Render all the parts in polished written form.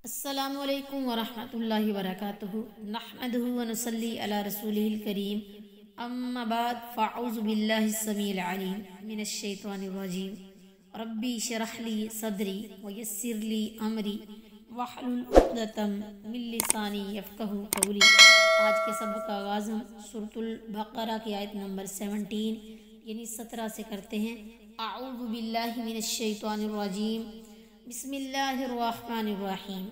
السلام علیکم ورحمۃ اللہ وبرکاتہ نحمدہ ونصلی علی رسولہ الکریم اما بعد فاعوذ باللہ السمیع العلیم من الشیطان الرجیم ربی اشرح لی صدری ویسر لی امری واحلل عقدۃ من لسانی یفقہوا قولی۔ آج کے سبق کا آغاز ہم سورۃ البقرہ کی آیت نمبر 17 یعنی 17 سے کرتے ہیں۔ اعوذ باللہ من الشیطان الرجیم، بسم اللہ الرحمن الرحیم۔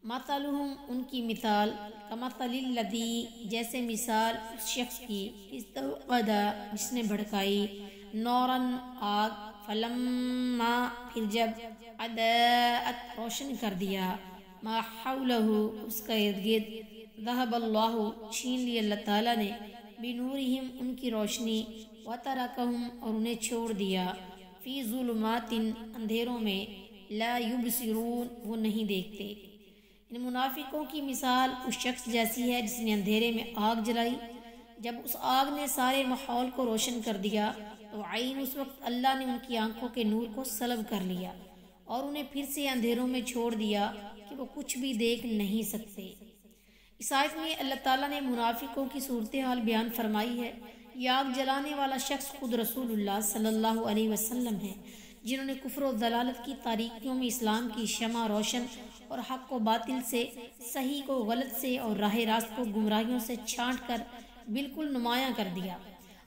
مثلہم ان کی مثال، کمثل الذی جیسے مثال اس شخص کی استوقد جس نے بھڑکائی، نوراً آگ، فلما پھر جب اضاءت روشن کر دیا، ما حولہ اس کا ارد گرد، ذہب اللہ چھین لی اللہ تعالیٰ نے، بنورہم ان کی روشنی، وترکہم اور انہیں چھوڑ دیا، فی ظلمات اندھیروں میں، لا یبصرون وہ نہیں دیکھتے۔ ان منافقوں کی مثال اس شخص جیسی ہے جس نے اندھیرے میں آگ جلائی، جب اس آگ نے سارے ماحول کو روشن کر دیا تو عین اس وقت اللہ نے ان کی آنکھوں کے نور کو سلب کر لیا اور انہیں پھر سے اندھیروں میں چھوڑ دیا کہ وہ کچھ بھی دیکھ نہیں سکتے۔ اس آیت میں اللہ تعالیٰ نے منافقوں کی صورتحال بیان فرمائی ہے۔ یہ آگ جلانے والا شخص خود رسول اللہ صلی اللہ علیہ وسلم ہے، جنہوں نے کفر و ضلالت کی تاریکیوں میں اسلام کی شمع روشن اور حق کو باطل سے، صحیح کو غلط سے اور راہ راست کو گمراہیوں سے چھانٹ کر بالکل نمایاں کر دیا۔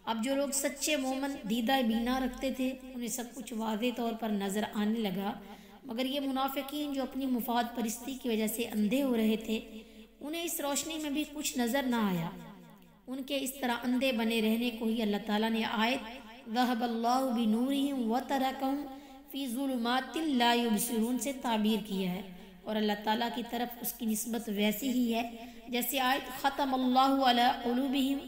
اب جو لوگ سچے مومن دیدہ بینا رکھتے تھے انہیں سب کچھ واضح طور پر نظر آنے لگا، مگر یہ منافقین جو اپنی مفاد پرستی کی وجہ سے اندھے ہو رہے تھے انہیں اس روشنی میں بھی کچھ نظر نہ آیا۔ ان کے اس طرح اندھے بنے رہنے کو ہی اللہ تعالیٰ نے آیت ذہب اللہ بنورہم وترکہم فی ظلمات لا یبصرون سے تعبیر کیا ہے، اور اللہ تعالیٰ کی طرف اس کی نسبت ویسی ہی ہے جیسے آیت ختم اللہ علی قلوبہم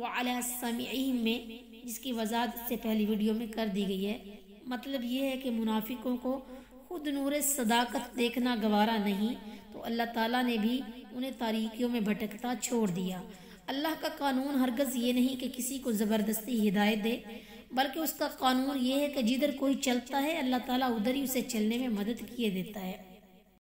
وعلی سمعہم میں، جس کی وضاحت اس سے پہلی ویڈیو میں کر دی گئی ہے۔ مطلب یہ ہے کہ منافقوں کو خود نور صداقت دیکھنا گوارا نہیں تو اللہ تعالیٰ نے بھی انہیں تاریکیوں میں بھٹکتا چھوڑ دیا۔ اللہ کا قانون ہرگز یہ نہیں کہ کسی کو زبردستی ہدایت دے، بلکہ اس کا قانون یہ ہے کہ جدھر کوئی چلتا ہے اللہ تعالیٰ ادھر ہی اسے چلنے میں مدد کیے دیتا ہے۔